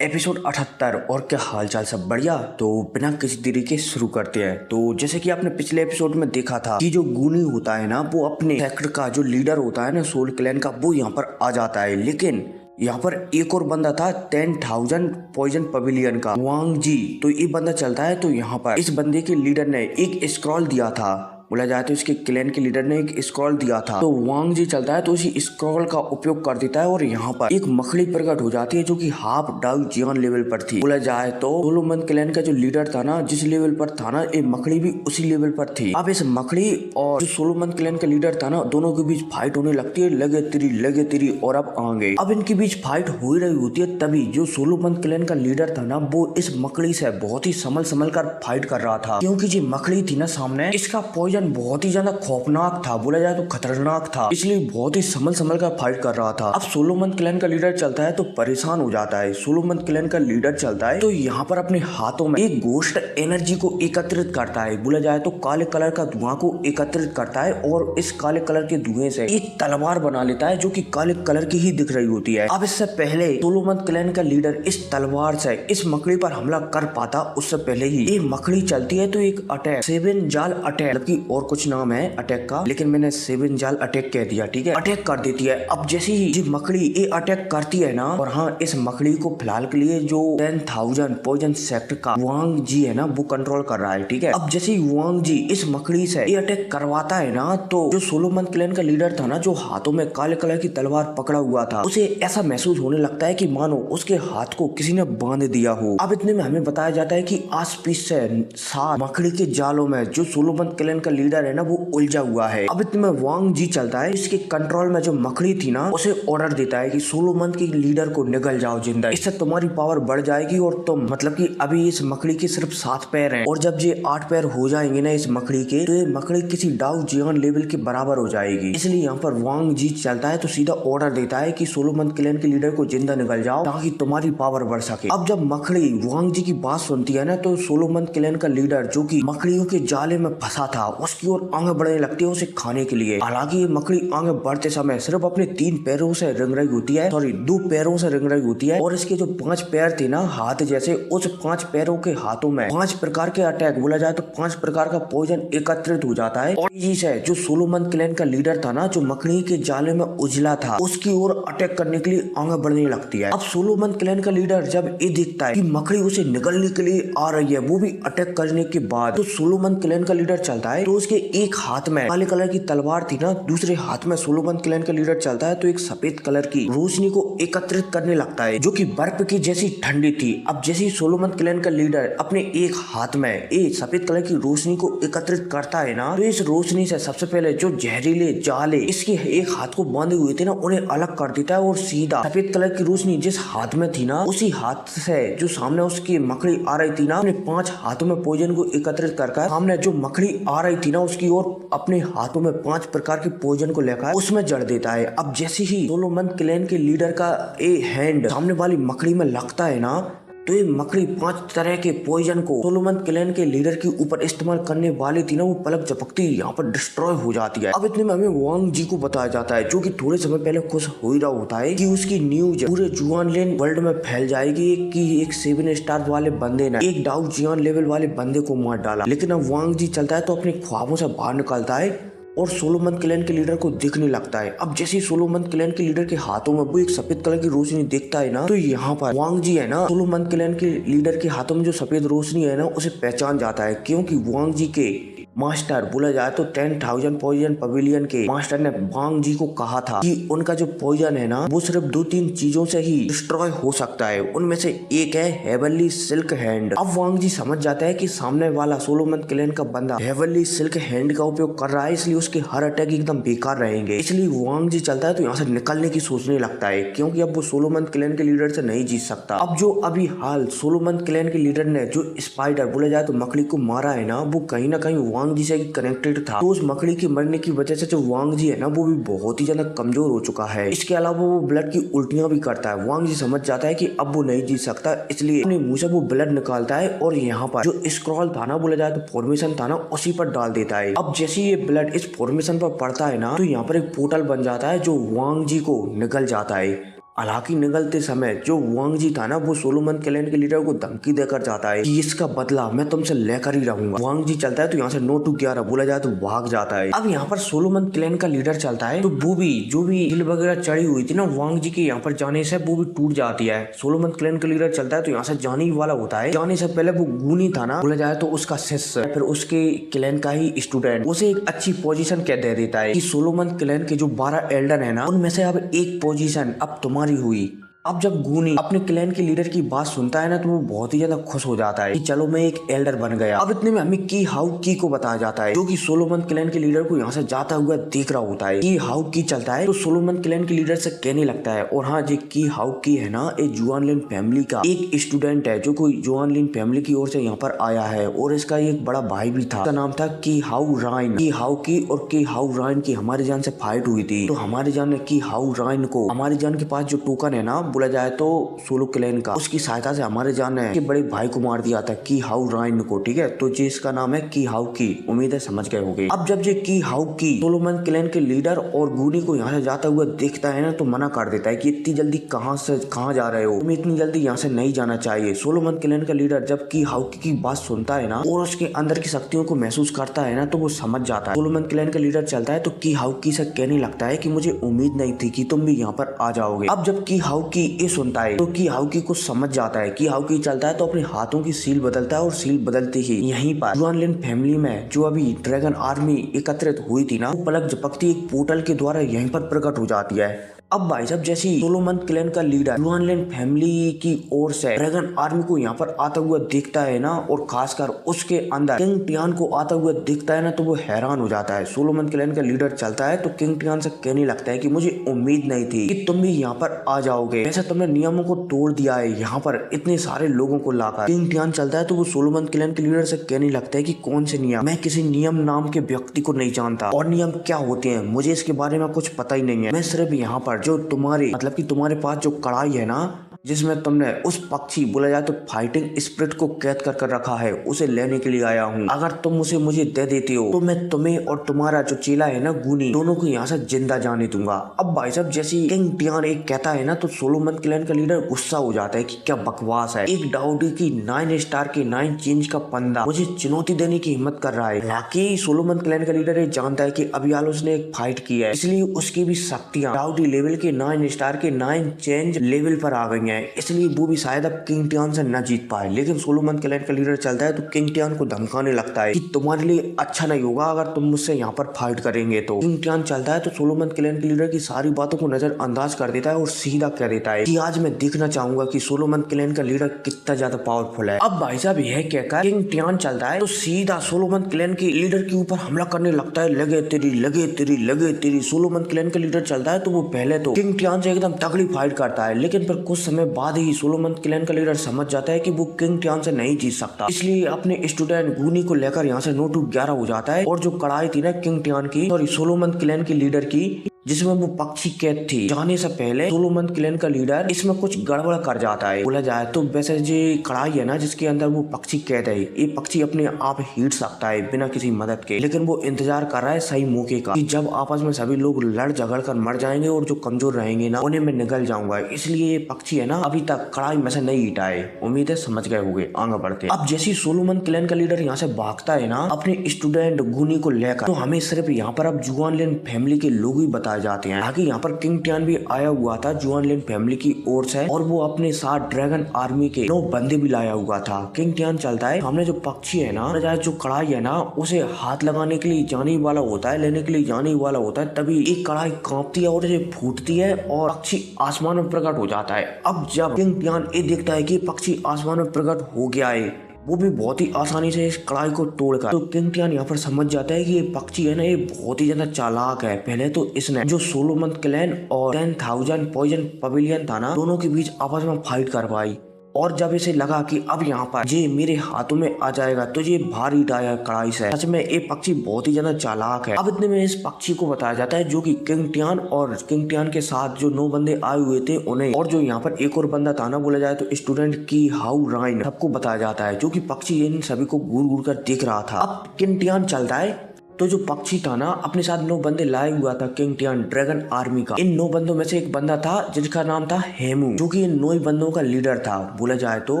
Episode 78। और क्या हाल चाल, सब बढ़िया। तो बिना किसी देरी के शुरू करते हैं। तो जैसे कि आपने पिछले एपिसोड में देखा था कि जो गूनी होता है ना, वो अपने सेक्टर का जो लीडर होता है ना, सोल क्लैन का, वो यहाँ पर आ जाता है। लेकिन यहाँ पर एक और बंदा था 10,000 पॉइजन पवेलियन का, वांग जी। तो ये बंदा चलता है। तो यहाँ पर इस बंदे के लीडर ने एक स्क्रॉल दिया था, बोला जाए तो इसके क्लैन के लीडर ने एक स्क्रॉल दिया था। तो वांग जी चलता है तो इसी स्क्रॉल का उपयोग कर देता है और यहाँ पर एक मकड़ी प्रकट हो जाती है जो कि हाफ डाउ जियान लेवल पर थी। बोला जाए तो सोलोमन क्लैन का जो लीडर था ना, जिस लेवल पर था ना, ये मकड़ी भी उसी लेवल पर थी। अब इस मकड़ी और जो सोलोमन क्लैन का लीडर था ना, दोनों के बीच फाइट होने लगती है, लगे तिरी। और अब आगे अब इनके बीच फाइट हो ही रही होती है, तभी जो सोलोमन क्लैन का लीडर था ना, वो इस मकड़ी से बहुत ही संभल कर फाइट कर रहा था। क्योंकि जो मकड़ी थी ना सामने, इसका पॉइजन बहुत ही ज्यादा खौफनाक था, बोला जाए तो खतरनाक था, इसलिए बहुत ही संभल कर फाइट कर रहा था। अब सोलोमन क्लैन का लीडर चलता है तो परेशान हो जाता है। सोलोमन क्लैन का लीडर चलता है तो यहाँ पर अपने हाथों में एक घोस्ट एनर्जी को एकत्रित करता है, बोला जाए तो काले कलर का धुआं को एकत्रित करता है और इस काले कलर के धुएं से एक तलवार बना लेता है जो कि काले कलर की ही दिख रही होती है। अब इससे पहले सोलोमन क्लैन का लीडर इस तलवार से इस मकड़ी पर हमला कर पाता, उससे पहले ही ये मकड़ी चलती है तो एक अटैक, 7 जाल अटैक, जबकि और कुछ नाम है अटैक का, लेकिन मैंने 7 जाल अटैक कह दिया, ठीक है। अटैक कर देती है। अब जैसे ही ये मकड़ी ये अटैक करती है ना, और हाँ, इस मकड़ी को फिलहाल के लिए जो 10,000 पॉइजन सेक्टर का वांग जी है ना, वो कंट्रोल कर रहा है, ठीक है। अब जैसे ही वांग जी इस मकड़ी से ये अटैक करवाता है ना, तो जो सोलोमन क्लैन का लीडर था ना, जो हाथों में काले कलर की तलवार पकड़ा हुआ था, उसे ऐसा महसूस होने लगता है कि मानो उसके हाथ को किसी ने बांध दिया हो। अब इतने में हमें बताया जाता है कि आस पास से 7 मकड़ी के जालों में जो सोलोमन क्लैन का लीडर है ना, वो उलझा हुआ है। अब इतने में वांग जी चलता है, इसके कंट्रोल में जो मकड़ी थी ना, उसे ऑर्डर देता है कि सोलोमन के लीडर को निकल जाओ जिंदा, इससे तुम्हारी पावर बढ़ जाएगी और तुम, मतलब कि अभी इस मकड़ी के सिर्फ 7 पैर हैं, और जब ये 8 पैर हो जाएंगे ना इस मकड़ी के, तो ये मकड़ी किसी डाउ जियान लेवल के बराबर हो जाएगी। इसलिए यहाँ पर वांग जी चलता है तो सीधा ऑर्डर देता है कि सोलोमन क्लैन के लीडर को जिंदा निकल जाओ ताकि तुम्हारी पावर बढ़ सके। अब जब मकड़ी वांग जी की बात सुनती है ना, तो सोलोमन क्लैन का लीडर जो कि मकड़ियों के जाले में फंसा था, उसकी ओर आगे बढ़ने लगती है उसे खाने के लिए। हालांकि ये मकड़ी आगे बढ़ते समय सिर्फ अपने 3 पैरों से रंग रही होती है, सॉरी 2 पैरों से रंग रही होती है, और इसके जो 5 पैर थे ना, हाथ जैसे, उस 5 पैरों के हाथों में 5 प्रकार के अटैक, बोला जाए तो 5 प्रकार का पॉइजन एकत्रित हो जाता है, और तेजी से जो सोलोमन क्लैन का लीडर था ना, जो मकड़ी के जाले में उजला था, उसकी ओर अटैक करने के लिए आगे बढ़ने लगती है। अब सोलोमन क्लैन का लीडर जब ये देखता है कि मकड़ी उसे निकलने के लिए आ रही है, वो भी अटैक करने के बाद, तो सोलोमन क्लैन का लीडर चलता है तो उसके एक हाथ में काले कलर की तलवार थी ना, दूसरे हाथ में सोलोमन क्लैन का लीडर चलता है तो एक सफेद कलर की रोशनी को एकत्रित करने लगता है जो कि बर्फ की जैसी ठंडी थी। अब जैसे ही सोलोमन क्लैन का लीडर अपने एक हाथ में एक सफेद कलर की रोशनी को एकत्रित करता है ना, तो इस रोशनी से सबसे पहले जो जहरीले जाले इसके एक हाथ को बांधे हुए थे ना, उन्हें अलग कर देता है और सीधा सफेद कलर की रोशनी जिस हाथ में थी ना, उसी हाथ से जो सामने उसकी मकड़ी आ रही थी ना, अपने 5 हाथों में पॉइजन को एकत्रित कर सामने जो मकड़ी आ रही थी ना, उसकी ओर अपने हाथों में 5 प्रकार के पॉइजन को लेकर उसमें जड़ देता है। अब जैसे ही सोलोमन क्लैन के लीडर का एक हैंड सामने वाली मकड़ी में लगता है ना, तो ये मकड़ी 5 तरह के पॉइजन को सोलोमन क्लैन के लीडर के ऊपर इस्तेमाल करने वाली थी ना, वो पलक झपकती यहाँ पर डिस्ट्रॉय हो जाती है। अब इतने में हमें वांग जी को बताया जाता है, जो कि थोड़े समय पहले खुश हो ही रहा होता है कि उसकी न्यूज पूरे जुआन लेन वर्ल्ड में फैल जाएगी कि एक 7 स्टार वाले बंदे ने एक डाउ जियान लेवल वाले बंदे को मार डाला। लेकिन अब वांग जी चलता है तो अपने ख्वाबों से बाहर निकलता है और सोलोमन क्लैन के लीडर को दिखने लगता है। अब जैसे ही सोलोमन क्लैन के लीडर के हाथों में वो एक सफेद कलर की रोशनी देखता है ना, तो यहाँ पर वांग जी है ना, सोलोमन क्लैन के लीडर के हाथों में जो सफेद रोशनी है ना, उसे पहचान जाता है, क्योंकि वांग जी के मास्टर, बोला जाए तो 10,000 पॉइजन पवेलियन के मास्टर ने वांग जी को कहा था कि उनका जो पॉइजन है ना, वो सिर्फ 2-3 चीजों से ही डिस्ट्रॉय हो सकता है, उनमें से एक है हेवनली सिल्क हैंड। अब वांग जी समझ जाता है कि सामने वाला सोलोमन क्लैन का बंदा हेवनली सिल्क हैंड का उपयोग कर रहा है, इसलिए उसके हर अटैक एकदम बेकार रहेंगे। इसलिए वांग जी चलता है तो यहाँ से निकलने की सोचने लगता है, क्योंकि अब वो सोलोमन क्लैन के लीडर से नहीं जीत सकता। अब जो अभी हाल सोलोमन क्लैन के लीडर ने जो स्पाइडर, बोला जाए तो मकड़ी को मारा है ना, वो कहीं ना कहीं वांग जी से कनेक्टेड था। तो उस मकड़ी के मरने की वजह से जो वांग जी है ना, वो भी बहुत ही ज्यादा कमजोर हो चुका है। इसके अलावा वो ब्लड की उल्टियां भी करता है। वांग जी समझ जाता है कि अब वो नहीं जीत सकता, इसलिए अपने मुंह से वो ब्लड निकालता है और यहाँ पर जो स्क्रॉल था ना, बोला जाए तो फॉर्मेशन था ना, उसी पर डाल देता है। अब जैसे ये ब्लड इस फॉर्मेशन पर पड़ता है ना, तो यहाँ पर एक पोर्टल बन जाता है जो वांग जी को निकल जाता है। हालांकि निकलते समय जो वांग जी था ना वो सोलोमन क्लैन के लीडर को धमकी देकर जाता है कि इसका बदला मैं तुमसे लेकर ही रहूंगा। वांग जी चलता है तो यहाँ से 9-11 बोला जाए तो भाग जाता है। अब यहाँ पर सोलोमन क्लैन का लीडर चलता है तो वो भी जो भी हिल वगैरह चढ़ी हुई थी ना वांग जी के यहाँ पर जाने से वो भी टूट जाती है। सोलोमन क्लैन का लीडर चलता है तो यहाँ से जाने ही वाला होता है। जाने से पहले वो गूनी था ना बोला जाए तो उसका शिष्य फिर उसके क्लैन का ही स्टूडेंट उसे एक अच्छी पोजीशन कह दे देता है कि सोलोमन क्लैन के जो 12 एल्डर है ना उनमें से अब एक पोजीशन अब तुम्हारी हुई। अब जब गूनी अपने क्लैन के लीडर की बात सुनता है ना तो वो बहुत ही ज्यादा खुश हो जाता है कि चलो मैं एक एल्डर बन गया। अब इतने में हमें की हाउ की को बताया जाता है जो कि सोलोमन क्लैन के लीडर को यहाँ से जाता हुआ देख रहा होता है। की हाउ की चलता है तो सोलोमन क्लैन के लीडर से कहने लगता है और हाँ जी की हाउ की है ना एक जुआन लिन फैमिली का एक स्टूडेंट है जो कोई जुआन लिन फैमिली की ओर से यहाँ पर आया है और इसका एक बड़ा भाई भी था। उसका नाम था की हाउ राइन। की हाउ की और की हाउ राइन की हमारे जान से फाइट हुई थी तो हमारे जान ने की हाउ राइन को हमारे जान के पास जो टोकन है ना बोला जाए तो सोलो क्लैन का उसकी सहायता से हमारे जान ने के बड़े भाई को मार दिया था की हाउ राइन को। ठीक है तो जी इसका नाम है की हाउ की। उम्मीद है समझ गए होंगे। अब जब ये की हाउ की सोलोमन क्लैन के लीडर और गूनी को यहाँ से जाता हुआ देखता है ना तो मना कर देता है कि इतनी जल्दी कहाँ से कहाँ जा रहे हो, तुम्हें इतनी जल्दी यहाँ से नहीं जाना चाहिए। सोलोमन क्लैन का लीडर जब की हाउ की बात सुनता है ना और उसके अंदर की शक्तियों को महसूस करता है ना तो वो समझ जाता है। सोलोमन क्लैन का लीडर चलता है तो की हाउ की से कहने लगता है कि मुझे उम्मीद नहीं थी कि तुम भी यहाँ पर आ जाओगे। अब जब की हाउ की ये सुनता है तो की हाउ की कुछ समझ जाता है। की हाउ की चलता है तो अपने हाथों की सील बदलता है और सील बदलते ही यहीं पर जुआन लिन फैमिली में जो अभी ड्रैगन आर्मी एकत्रित हुई थी ना वो पलक झपकती एक पोर्टल के द्वारा यहीं पर प्रकट हो जाती है। अब भाई साहब जैसे सोलोमन क्लैन का लीडर जुआन लिन फैमिली की ओर से ड्रैगन आर्मी को यहाँ पर आता हुआ देखता है ना और खासकर उसके अंदर किंग टियान को आता हुआ देखता है ना तो वो हैरान हो जाता है। सोलोमन क्लैन का लीडर चलता है तो किंग टियान से कहने लगता है कि मुझे उम्मीद नहीं थी कि तुम भी यहाँ पर आ जाओगे। वैसे तुमने नियमों को तोड़ दिया है यहाँ पर इतने सारे लोगों को लाकर। किंग टियान चलता है तो वो सोलोमन क्लैन के लीडर से कहने लगता है कि कौन से नियम, मैं किसी नियम नाम के व्यक्ति को नहीं जानता और नियम क्या होते हैं मुझे इसके बारे में कुछ पता ही नहीं है। मैं सिर्फ यहाँ पर जो तुम्हारे मतलब कि तुम्हारे पास जो कढ़ाई है ना जिसमें तुमने उस पक्षी बोला जाए तो फाइटिंग स्पिरिट को कैद कर रखा है उसे लेने के लिए आया हूँ। अगर तुम उसे मुझे दे देते हो तो मैं तुम्हें और तुम्हारा जो चेला है ना गूनी दोनों को यहाँ से जिंदा जाने दूंगा। अब भाई साहब जैसे किंग टियान एक कहता है ना तो सोलोमन क्लैन का लीडर गुस्सा हो जाता है कि क्या बकवास है, एक डाउडी की 9 स्टार के 9 चेंज का पंदा मुझे चुनौती देने की हिम्मत कर रहा है। हालांकि सोलोमन क्लैन का लीडर ये जानता है कि अबियाल उसने एक फाइट की है इसलिए उसकी भी शक्तियां डाउडी लेवल के 9 स्टार के 9 चेंज लेवल पर आ गई है इसलिए वो भी शायद अब किंग टियान से न जीत पाए। लेकिन सोलोमन क्लैन का लीडर चलता है तो किंग टियान को धमकाने लगता है कि तुम्हारे लिए अच्छा नहीं होगा अगर तुम मुझसे यहाँ पर फाइट करेंगे तो। किंग टियान चलता है तो सोलोमन क्लैन के लीडर की सारी बातों को नजरअंदाज कर देता है और सीधा कह देता है कि आज मैं देखना चाहूंगा कि सोलोमन क्लैन का लीडर कितना ज्यादा पावरफुल है। अब भाई साहब यह कहकर किंग टियान चलता है तो सीधा सोलोमन क्लैन के लीडर के ऊपर हमला करने लगता है। लगे तेरी लगे तेरी लगे तेरी। सोलोमन क्लैन का लीडर चलता है तो वो पहले तो किंग टियान से एकदम तगड़ी फाइट करता है लेकिन फिर कुछ समय बाद ही सोलोमन क्लैन का लीडर समझ जाता है कि वो किंग टियान से नहीं जीत सकता इसलिए अपने स्टूडेंट गूनी को लेकर यहाँ से 9-11 हो जाता है और जो कढ़ाई थी ना किंग टियान की सॉरी सोलोमन क्लैन के लीडर की जिसमें वो पक्षी कैद थी जाने से पहले सोलोमन क्लैन का लीडर इसमें कुछ गड़बड़ कर जाता है। बोला जाए तो वैसे जो कढ़ाई है ना जिसके अंदर वो पक्षी कैद है ये पक्षी अपने आप हिट सकता है बिना किसी मदद के लेकिन वो इंतजार कर रहा है सही मौके का कि जब आपस में सभी लोग लड़ झगड़ कर मर जाएंगे और जो कमजोर रहेंगे ना उन्हें मैं निगल जाऊंगा इसलिए ये पक्षी है ना अभी तक कढ़ाई में से नहीं हिटा है। उम्मीद है समझ गए होंगे। आगे बढ़ते। अब जैसे सोलोमन क्लैन का लीडर यहाँ से भागता है ना अपने स्टूडेंट गूनी को लेकर तो हमें सिर्फ यहाँ पर अब जुआन लिन फैमिली के लोग ही बताए जाते हैं। आगे यहाँ पर किंग टियान भी आया हुआ था जुआन लिन फैमिली की ओर से और वो अपने साथ ड्रैगन आर्मी के 9 बंदे भी लाया हुआ था। किंग टियान चलता है हमने जो पक्षी है ना जो कढ़ाई है ना उसे हाथ लगाने के लिए जाने वाला होता है लेने के लिए जाने वाला होता है तभी एक कढ़ाई कांपती है और इसे फूटती है और पक्षी आसमान में प्रकट हो जाता है। अब जब किंग टियान ये देखता है कि पक्षी आसमान में प्रकट हो गया है वो भी बहुत ही आसानी से इस कढ़ाई को तोड़कर तो किंग टियान यहाँ पर समझ जाता है कि ये पक्षी है ना ये बहुत ही ज्यादा चालाक है। पहले तो इसने जो सोलोमन क्लैन और 10,000 पॉइजन पवेलियन था ना दोनों के बीच आपस में फाइट करवाई और जब इसे लगा कि अब यहाँ पर ये मेरे हाथों में आ जाएगा तो ये भारी डाया कढ़ाई से। सच में ये पक्षी बहुत ही ज्यादा चालाक है। अब इतने में इस पक्षी को बताया जाता है जो कि किंग टियान और किंग टियान के साथ जो 9 बंदे आए हुए थे उन्हें और जो यहाँ पर एक और बंदा था ना बोला जाए तो स्टूडेंट की हाउ राइन सबको बताया जाता है जो कि पक्षी इन सभी को घूर घूर कर देख रहा था। अब किंग टियान चलता है तो जो पक्षी था ना अपने साथ 9 बंदे लाए हुआ था किंग टियान ड्रैगन आर्मी का। इन 9 बंदों में से एक बंदा था जिसका नाम था हेमू, जो कि इन 9 बंदों का लीडर था। बोला जाए तो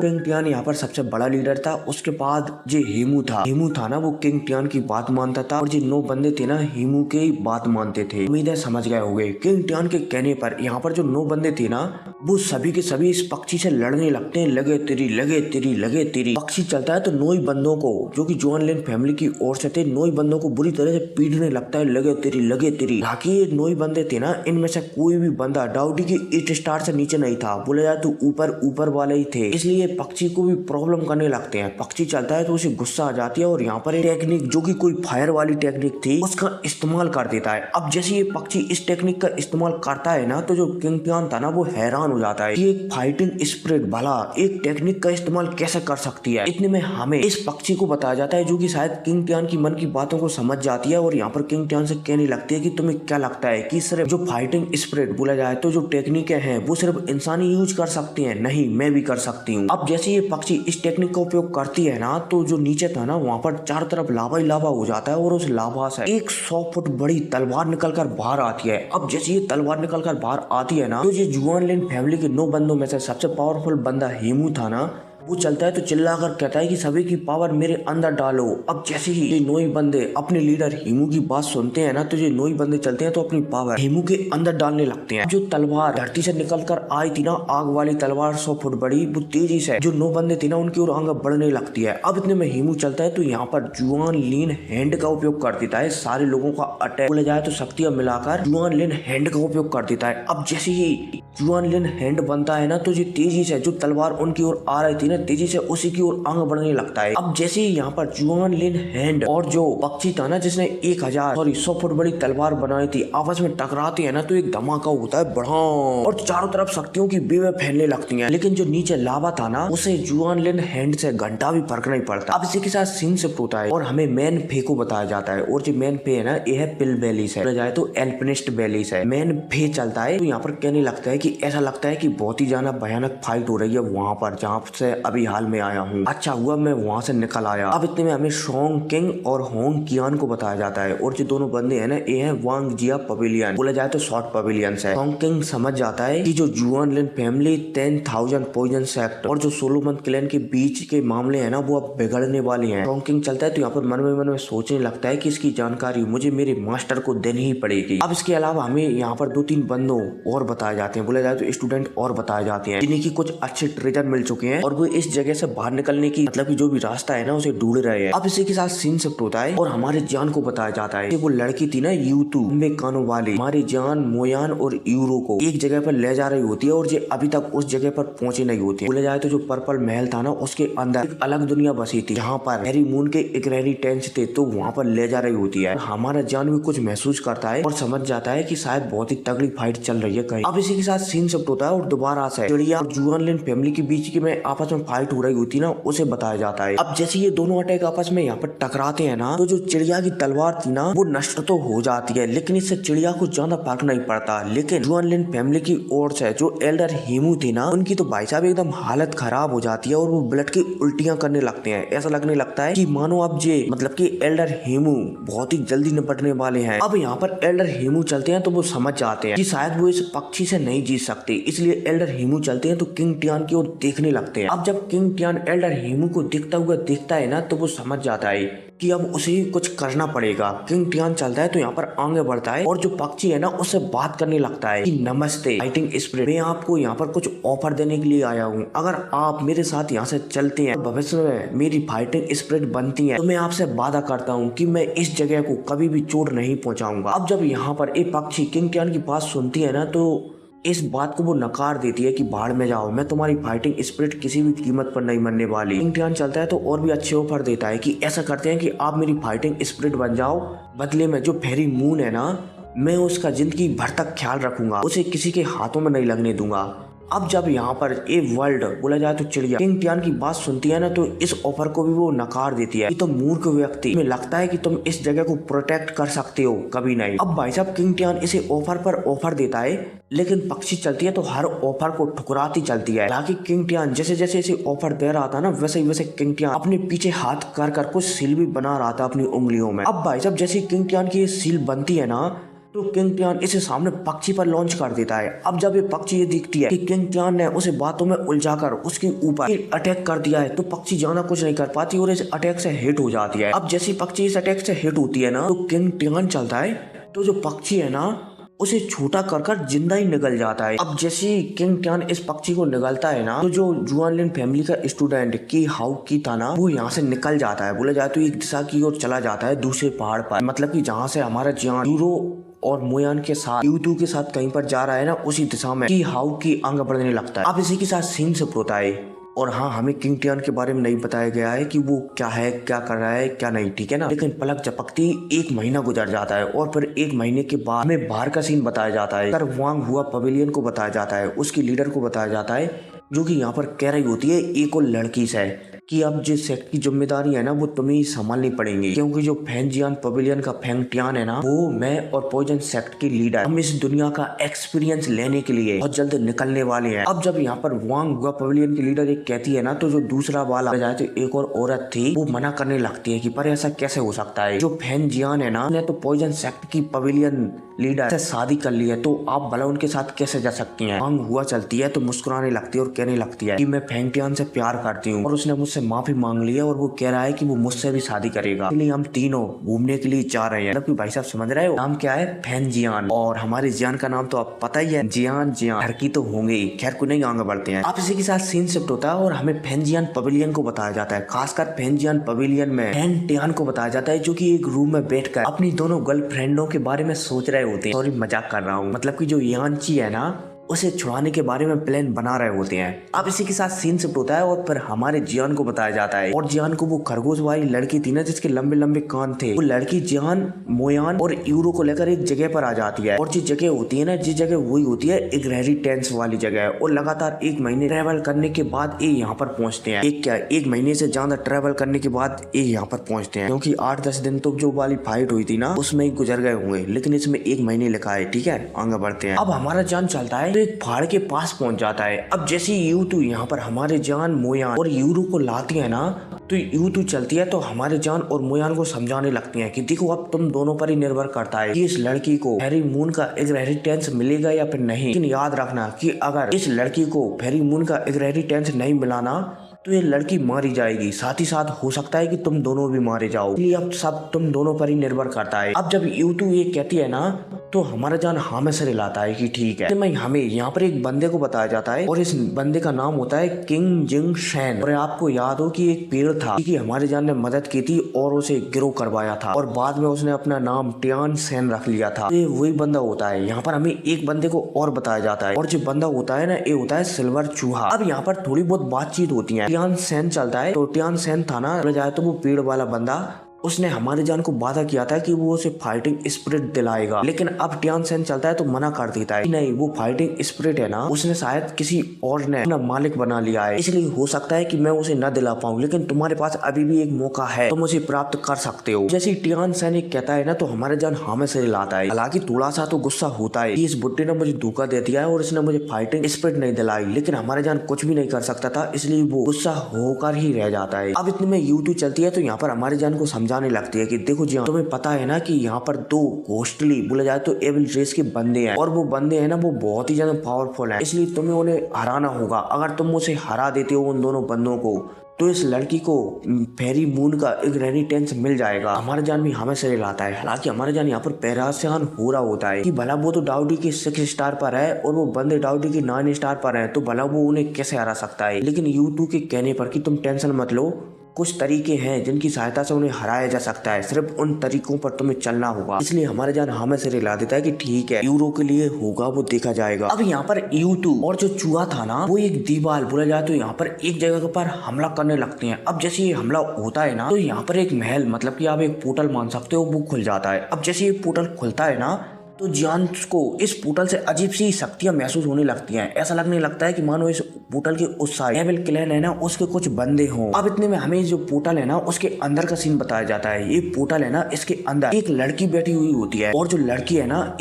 किंग टियान यहाँ पर सबसे बड़ा लीडर था। उसके बाद जो हेमू था ना वो किंग टियान की बात मानता था और जो 9 बंदे थे ना हेमू की बात मानते थे। उम्मीद है समझ गए होंगे। किंग टियान के कहने पर यहाँ पर जो 9 बंदे थे ना वो सभी के सभी इस पक्षी से लड़ने लगते हैं। लगे तेरी पक्षी चलता है तो 9 बंदों को, जो कि जुआन लिन फैमिली की ओर से थे, 9 बंदों को बुरी तरह से पीटने लगता है। लगे तेरी। बाकी ये 9 बंदे थे ना इनमें से कोई भी बंदा डाउडी की 8 स्टार से नीचे नहीं था। बोला जाए तो ऊपर वाले ही थे। इसलिए पक्षी को भी प्रॉब्लम करने लगते हैं। पक्षी चलता है तो उसे गुस्सा आ जाती है और यहाँ पर टेक्निक जो कि कोई फायर वाली टेक्निक थी उसका इस्तेमाल कर देता है। अब जैसे ये पक्षी इस टेक्निक का इस्तेमाल करता है ना तो जो किंग टियान था ना वो हैरान हो जाता है कि एक फाइटिंग स्पिरिट भला एक टेक्निक का इस्तेमाल कैसे कर सकती है। इतने में हमें इस पक्षी को बताया जाता है जो कि शायद किंग टियान की मन की बातों को समझ जाती है और यहाँ पर किंग टियान से कहने लगती है कि तुम्हें क्या लगता है कि सिर्फ जो फाइटिंग स्पिरिट बोला जाए तो जो टेक्निकें हैं वो सिर्फ इंसान ही यूज कर सकते हैं? नहीं, मैं भी कर सकती हूँ। अब जैसे ये पक्षी इस टेक्निक का उपयोग करती है ना तो जो नीचे था ना वहाँ पर चारों तरफ लावा ही लावा हो जाता है और उस लावा से एक 100 फुट बड़ी तलवार निकलकर बाहर आती है। अब जैसे ये तलवार निकलकर बाहर आती है ना तो ये जुआन लिन फैमिली के 9 बंदों में से सबसे पावरफुल बंदा हेमू था ना वो चलता है तो चिल्लाकर कहता है कि सभी की पावर मेरे अंदर डालो। अब जैसे ही ये 9 बंदे अपने लीडर हेमू की बात सुनते हैं ना तो ये 9 बंदे चलते हैं तो अपनी पावर हेमू के अंदर डालने लगते हैं। जो तलवार धरती से निकलकर आई थी ना आग वाली तलवार 100 फुट बड़ी, वो तेजी से जो 9 बंदे थे ना उनकी ओर आगे बढ़ने लगती है। अब इतने में हेमू चलता है तो यहाँ पर जुआन लिन हैंड का उपयोग कर देता है। सारे लोगों का अटैक बोला जाए तो शक्तियां मिलाकर जुआन लिन हैंड का उपयोग कर देता है। अब जैसे ही जुआन लिन हैंड बनता है ना तो ये तेजी से जो तलवार उनकी ओर आ रही थी ना तेजी से उसी की ओर आगे बढ़ने लगता है। अब जैसे ही यहाँ पर जुआन लिन हैंड और जो पक्षी था ना जिसने 100 फुट बड़ी तलवार बनाई थी आपस में टकराते हैं ना तो एक धमाका होता है बड़ा और चारों तरफ शक्तियों की बेवे फैलने लगती है। लेकिन जो नीचे लावा था ना उसे जुआन लिन हैंड से घंटा भी फर्क नहीं पड़ता। अब इसी के साथ सीन शिफ्ट होता है और हमें मैन फे को बताया जाता है और जो मैन फे है ना ये है पिल वैली से जाए तो एल्पिनिस्ट वैली से मैन फे चलता है तो यहाँ पर कहने लगता है कि ऐसा लगता है कि बहुत ही ज्यादा भयानक फाइट हो रही है वहाँ पर जहाँ से अभी हाल में आया हूँ। अच्छा हुआ मैं वहाँ से निकल आया। अब इतने में हमें शोंग किंग और होंग कियान को बताया जाता है और जो दोनों बंदे हैं ना ये है वांग जिया पवेलियन, बोला जाए तो शॉर्ट पवेलियन से। शोंग किंग समझ जाता है कि जो जुआन लिन फैमिली 10,000 पॉइजन सेक्ट और जो सोलोमन क्लैन के बीच के मामले है ना वो अब बिगड़ने वाले हैं। शोंग किंग चलता है तो यहाँ पर मन में सोचने लगता है कि इसकी जानकारी मुझे मेरे मास्टर को देनी ही पड़ेगी। अब इसके अलावा हमें यहाँ पर 2-3 बंदों और बताए जाते हैं, बोला जाए तो स्टूडेंट और बताए जाते हैं जिन्हें की कुछ अच्छे ट्रेजर मिल चुके हैं और वो इस जगह से बाहर निकलने की मतलब कि जो भी रास्ता है ना उसे ढूंढ रहे हैं। अब इसी के साथ सीन शिफ्ट होता है और हमारे जान को बताया जाता है कि वो लड़की थी ना यूतू लंबे कानों वाली, हमारी जान मोयान और यूरो को एक जगह पर ले जा रही होती है और ये अभी तक उस जगह पर पहुंचे नहीं होती। बोला जाए तो जो पर्पल महल था ना उसके अंदर एक अलग दुनिया बसी थी जहाँ पर हैरी मून के इनहेरिटेंस थे तो वहाँ पर ले जा रही होती है। हमारा जान भी कुछ महसूस करता है और समझ जाता है कि शायद बहुत ही तगड़ी फाइट चल रही है कहीं। अब इसी के साथ सीन शिफ्ट होता है और दोबारा से चिड़िया और जुआन लिन फैमिली के बीच की में आपस में फाइट हो रही होती ना उसे बताया जाता है। अब जैसे ये दोनों अटैक आपस में यहाँ पर टकराते हैं ना तो जो चिड़िया की तलवार थी ना वो नष्ट तो हो जाती है लेकिन इससे चिड़िया को ज्यादा फर्क नहीं पड़ता। लेकिन जुआन लिन फैमिली की ओर से जो एल्डर हेमू थी ना उनकी तो भाई साहब एकदम हालत खराब हो जाती है और वो ब्लड की उल्टियां करने लगते हैं। ऐसा लगने लगता है कि मानो अब ये मतलब कि एल्डर हेमू बहुत ही जल्दी निपटने वाले हैं। अब यहाँ पर एल्डर हेमू चलते हैं तो वो समझ जाते हैं कि शायद वो इस पक्षी से नहीं जीत सकते, इसलिए एल्डर हेमू चलते हैं तो किंग टियान की ओर देखने लगते हैं। अब जब किंग टियान एल्डर हेमू को दिखता हुआ देखता है ना तो वो समझ जाता है कि अब उसे कुछ करना पड़ेगा। किंग टियान चलता है तो यहाँ पर आगे बढ़ता है और जो पक्षी है ना उससे बात करने लगता है कि नमस्ते फाइटिंग स्पिरिट, मैं आपको यहाँ पर कुछ ऑफर देने के लिए आया हूँ। अगर आप मेरे साथ यहाँ से चलते हैं भविष्य में मेरी फाइटिंग स्पिरिट बनती है तो मैं आपसे वादा करता हूँ कि मैं इस जगह को कभी भी चोट नहीं पहुँचाऊंगा। अब जब यहाँ पर एक पक्षी किंग टियान की बात सुनती है ना तो इस बात को वो नकार देती है कि बाढ़ में जाओ, मैं तुम्हारी फाइटिंग स्पिरिट किसी भी कीमत पर नहीं मरने वाली। किंग टियान चलता है तो और भी अच्छे ऑफर देता है कि ऐसा करते हैं कि आप मेरी फाइटिंग स्पिरिट बन जाओ, बदले में जो फेरी मून है ना मैं उसका जिंदगी भर तक ख्याल रखूंगा, उसे किसी के हाथों में नहीं लगने दूंगा। अब जब यहाँ पर ये वर्ल्ड बोला जाए तो चिड़िया किंग टियान की बात सुनती है ना, तो इस ऑफर को भी वो नकार देती है कि तुम मूर्ख व्यक्ति, तुम्हें लगता है कि तुम इस जगह को प्रोटेक्ट कर सकते हो, कभी नहीं। अब भाई साहब किंग टियान इसे ऑफर पर ऑफर देता है, लेकिन पक्षी चलती है तो हर ऑफर को ठुकराती चलती है। हालांकि किंग टियान जैसे जैसे इसे ऑफर दे रहा था ना, वैसे ही वैसे किंग टियान अपने पीछे हाथ कर कर कुछ सील भी बना रहा था अपनी उंगलियों में। अब भाई साहब जैसे किंग टियान की ये सील बनती है ना, तो किंग टियान इसे सामने पक्षी पर लॉन्च कर देता है। अब जब ये पक्षी ये दिखती है कि किंग टियान ने उसे बातों में उलझाकर उसके ऊपर अटैक कर दिया है, तो पक्षी ज्यादा कुछ नहीं कर पाती और इस अटैक से हिट हो जाती है। अब जैसे पक्षी इस अटैक से हिट होती है ना, तो किंग टियान चलता है, तो जो पक्षी है ना उसे छोटा कर कर जिंदा ही निकल जाता है। अब जैसे किंग टियान इस पक्षी को निगलता है ना, तो जो जुआन लिन फैमिली का स्टूडेंट की हाउ की था ना, वो यहाँ से निकल जाता है। बोला जाए तो एक दिशा की ओर चला जाता है, दूसरे पहाड़ पर, मतलब कि जहाँ से हमारा जियान यूरो और मोयान के साथ यूतू के साथ कहीं पर जा रहा है ना, उसी दिशा में की हाउ की आगे बढ़ने लगता है। अब इसी के साथ सीन से होता है। और हाँ, हमें किंग टियान के बारे में नहीं बताया गया है कि वो क्या है, क्या कर रहा है, क्या नहीं, ठीक है ना। लेकिन पलक झपकती 1 महीना गुजर जाता है और फिर 1 महीने के बाद हमें बाहर का सीन बताया जाता है। वांग हुआ पवेलियन को बताया जाता है, उसकी लीडर को बताया जाता है, जो कि यहाँ पर कह रही होती है एक और लड़की से कि अब जिस सेक्ट की जिम्मेदारी है ना, वो तुम्हें संभालनी पड़ेगी, क्योंकि जो फैंजियान पवेलियन का फेंग टियान है ना, वो मैं और पॉइजन सेक्ट की लीडर, हम इस दुनिया का एक्सपीरियंस लेने के लिए बहुत जल्द निकलने वाले हैं। अब जब यहाँ पर वांग हुआ पवेलियन की लीडर एक कहती है ना, तो जो दूसरा वाला जाए तो एक और औरत थी, वो मना करने लगती है कि पर ऐसा कैसे हो सकता है, जो फैंजियान है ना, ने तो पॉइजन सेक्ट की पवेलियन लीडर से शादी कर ली है, तो आप भला उनके साथ कैसे जा सकती हैं। वांग हुआ चलती है तो मुस्कुराने लगती है और कहने लगती है कि मैं फेंग टियान से प्यार करती हूँ और उसने मुझसे माफी मांग ली है और वो कह रहा है कि वो मुझसे भी शादी करेगा, इसलिए हम तीनों घूमने के लिए जा रहे हैं। मतलब कि भाई साहब समझ रहे हो, नाम क्या है, फैंजियान, और हमारे जियान का नाम तो आप पता ही है, जियान जियान घर की तो होंगे ही। खैर को नहीं आगे बढ़ते हैं। आप इसी के साथ सीन शिफ्ट होता है और हमें फैंजियान पवेलियन को बताया जाता है। खासकर फैंजियान पवेलियन में फेंग टियान को बताया जाता है, जो कि एक रूम में बैठकर अपनी दोनों गर्लफ्रेंडों के बारे में सोच रहे होते हैं। सॉरी मजाक कर रहा हूँ, मतलब कि जो यांची है ना, उसे छुड़ाने के बारे में प्लान बना रहे होते हैं। अब इसी के साथ सीन शिफ्ट होता है और फिर हमारे जियान को बताया जाता है। और जियान को वो खरगोश वाली लड़की थी ना, जिसके लंबे लंबे कान थे, वो लड़की जियान, मोयान और यूरो को लेकर एक जगह पर आ जाती है। और जिस जगह होती है ना, जिस जगह वही होती है इनहेरिटेंस वाली जगह। और लगातार 1 महीने ट्रेवल करने के बाद ये यहाँ पर पहुंचते हैं। एक महीने से ज्यादा ट्रेवल करने के बाद ये यहाँ पर पहुंचते हैं, क्योंकि 8-10 दिन तो जो वाली फाइट हुई थी ना, उसमें ही गुजर गए होंगे, लेकिन इसमें 1 महीने लिखा है, ठीक है। आगे बढ़ते हैं। अब हमारा जान चलता है तो एक पहाड़ के पास पहुंच जाता है। अब जैसे यूतू यहाँ पर हमारे जान, मोयान और यूरो को लाती है ना, तो यूतू चलती है तो हमारे जान और मोयान को समझाने लगती है कि देखो अब तुम दोनों पर ही निर्भर करता है कि इस लड़की को फेरी मून का इनहेरिटेंस मिलेगा या फिर नहीं। लेकिन याद रखना कि अगर इस लड़की को फेरी मून का इनहेरिटेंस नहीं मिलाना, तो ये लड़की मारी जाएगी। साथ ही साथ हो सकता है कि तुम दोनों भी मारे जाओ, इसलिए अब सब तुम दोनों पर ही निर्भर करता है। अब जब यूतू ये कहती है ना, तो हमारा जान हाँ में सिर हिलाता है कि ठीक है। मैं हमें यहाँ पर एक बंदे को बताया जाता है और इस बंदे का नाम होता है किंग जिंग शैन। और आपको याद हो कि एक पेड़ था कि हमारे जान ने मदद की थी और उसे गिरोह करवाया था, और बाद में उसने अपना नाम टियान सैन रख लिया था। ये वही बंदा होता है। यहाँ पर हमें एक बंदे को और बताया जाता है, और जो बंदा होता है ना, ये होता है सिल्वर चूहा। अब यहाँ पर थोड़ी बहुत बातचीत होती है। टियान सैन चलता है, तो टियान सैन था ना, जाए तो वो पेड़ वाला बंदा, उसने हमारे जान को वादा किया था कि वो उसे फाइटिंग स्पिरिट दिलाएगा। लेकिन अब टियान सैन चलता है तो मना कर देता है, नहीं वो फाइटिंग स्पिरिट है ना, उसने शायद किसी और ने अपना मालिक बना लिया है, इसलिए हो सकता है कि मैं उसे न दिला पाऊँ, लेकिन तुम्हारे पास अभी भी एक मौका है, तुम उसे प्राप्त कर सकते हो। जैसे टियान सैन कहता है ना, तो हमारे जान हाँ में से लाता है। हालांकि थोड़ा सा तो गुस्सा होता है कि इस बुड्ढे ने मुझे धोखा दे दिया है और इसने मुझे फाइटिंग स्पिरिट नहीं दिलाई, लेकिन हमारे जान कुछ भी नहीं कर सकता था, इसलिए वो गुस्सा होकर ही रह जाता है। अब इतने में यूट्यूब चलती है, तो यहाँ पर हमारे जान को समझाने लगती है कि देखो जी, तुम्हें पता है ना कि यहाँ पर 2 घोस्टली बोला जाए तो एविल रेस के बंदे हैं, और वो बंदे हैं ना, वो बहुत ही ज्यादा पावरफुल हैं, इसलिए तुम्हें उन्हें हराना होगा। अगर तुम उसे हरा देते हो उन दोनों बंदों को, तो इस लड़की को फेरी मून का इनहेरिटेंस मिल जाएगा। हमारे जान भी हमें से लाता है। हालांकि हमारे जान यहाँ पर परेशान हो रहा होता है कि भला वो तो डाउडी के 6 स्टार पर है और वो बंदे डाउडी के 9 स्टार पर है, तो भला वो उन्हें कैसे हरा सकता है। लेकिन यूट्यूब के कहने पर कि तुम टेंशन मत लो, कुछ तरीके हैं जिनकी सहायता से उन्हें हराया जा सकता है, सिर्फ उन तरीकों पर तुम्हें चलना होगा। इसलिए हमारे जान हमें से रिला देता है कि ठीक है, यूरो के लिए होगा वो देखा जाएगा। अब यहाँ पर यूटू और जो चूहा था ना, वो एक दीवार बोला जाए तो यहाँ पर एक जगह पर हमला करने लगते हैं। अब जैसे ये हमला होता है ना, तो यहाँ पर एक महल, मतलब कि आप एक पोर्टल मान सकते हो, वो खुल जाता है। अब जैसे ये पोर्टल खुलता है ना, तो जियान को इस पोर्टल से अजीब सी शक्तियां महसूस होने लगती हैं। ऐसा लगने लगता है कि मानो इस पोर्टल के उस साइड एविल क्लैन है ना, उसके कुछ बंदे हों। अब इतने में हमें जो पोर्टल है ना, उसके अंदर का सीन बताया जाता है। ये पोर्टल है ना, इसके अंदर एक लड़की बैठी हुई होती है और जो लड़की है ना,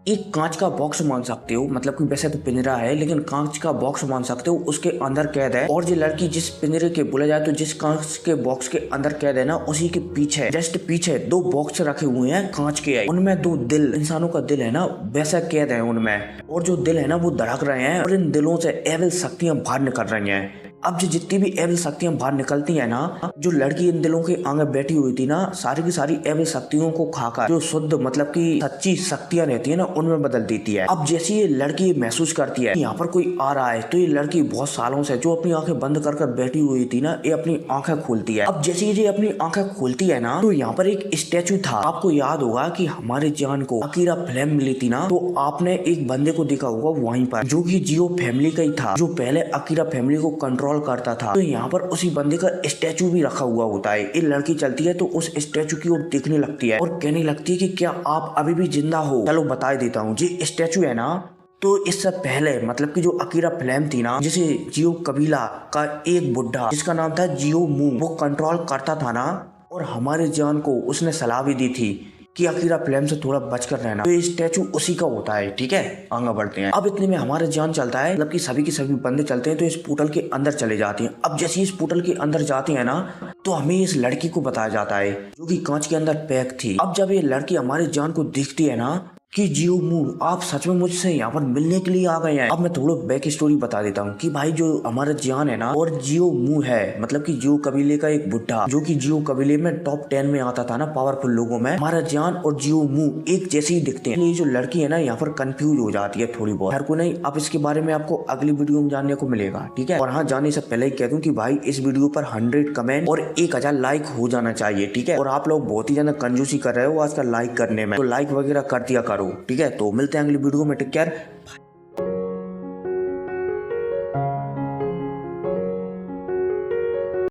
एक कांच का बॉक्स मान सकते हो, मतलब कि वैसे तो पिंजरा है लेकिन कांच का बॉक्स मान सकते हो, उसके अंदर कैद है। और जो लड़की जिस पिंजरे के बोला जाए तो जिस कांच के बॉक्स के अंदर कैद है ना, उसी के पीछे जस्ट पीछे 2 बॉक्स रखे हुए हैं कांच के, उनमें 2 दिल, इंसानों का दिल है ना, वैसा कैद है उनमें। और जो दिल है ना वो धड़क रहे हैं और इन दिलों से एविल शक्तियां बाहर निकल रही हैं। अब जो जितनी भी एविल शक्तियां बाहर निकलती हैं ना, जो लड़की इन दिलों के आगे बैठी हुई थी ना, सारी की सारी एविल शक्तियों को खाकर जो शुद्ध मतलब कि सच्ची शक्तियां रहती है ना, उनमें बदल देती है। अब जैसे ये लड़की महसूस करती है यहाँ पर कोई आ रहा है, तो ये लड़की बहुत सालों से जो अपनी आंखें बंद कर बैठी हुई थी ना, ये अपनी आंखें खोलती है। अब जैसे ये अपनी आंखें खोलती है ना, तो यहाँ पर एक स्टैचू था। आपको याद होगा कि हमारे जान को अकीरा फ्लेम मिली थी ना, तो आपने एक बंदे को देखा होगा वहीं पर, जो कि जियो फैमिली का ही था, जो पहले अकीरा फैमिली को कंट्रोल करता था। तो यहाँ पर उसी बंदे का स्टैचू भी रखा हुआ होता है। ये लड़की चलती है तो उस स्टैचू की ओर देखने लगती है और कहने लगती है कि क्या आप अभी भी जिंदा हो? चलो बता देता हूँ, ये स्टैचू है ना, तो इससे पहले मतलब कि जो अकीरा फ्लेम थी ना, जिसे जियो कबीला का एक बुढ़ा जिसका नाम था जियो मू, वो कंट्रोल करता था ना, और हमारे जान को उसने सलाह भी दी थी कि अकीरा फ्लेम से थोड़ा बचकर रहना। तो ये स्टैचू उसी का होता है। ठीक है, आगे बढ़ते हैं। अब इतने में हमारे जान चलता है, मतलब कि सभी के सभी बंदे चलते हैं तो इस पोर्टल के अंदर चले जाते हैं। अब जैसे इस पोर्टल के अंदर जाते हैं ना, तो हमें इस लड़की को बताया जाता है जो कि कांच के अंदर पैक थी। अब जब ये लड़की हमारे जान को देखती है ना कि जियो मू, आप सच में मुझसे यहाँ पर मिलने के लिए आ गए हैं। अब मैं थोड़ा बैक स्टोरी बता देता हूँ कि भाई जो हमारा जान है ना और जियो मू है, मतलब कि जियो कबीले का एक बुढ़ा जो कि जियो कबीले में टॉप 10 में आता था ना पावरफुल लोगों में, हमारा जान और जियो मू एक जैसे ही दिखते हैं। ये जो लड़की है ना यहाँ पर कंफ्यूज हो जाती है थोड़ी बहुत, हर को नहीं। अब इसके बारे में आपको अगली वीडियो में जानने को मिलेगा। ठीक है, और हाँ, जाने से पहले ही कह दूं कि भाई इस वीडियो पर 100 कमेंट और 1000 लाइक हो जाना चाहिए। ठीक है, और आप लोग बहुत ही ज्यादा कंजूसी कर रहे हो आजकल लाइक करने में, तो लाइक वगैरह कर दिया करो। ठीक है, तो मिलते हैं अगली वीडियो में। Take care.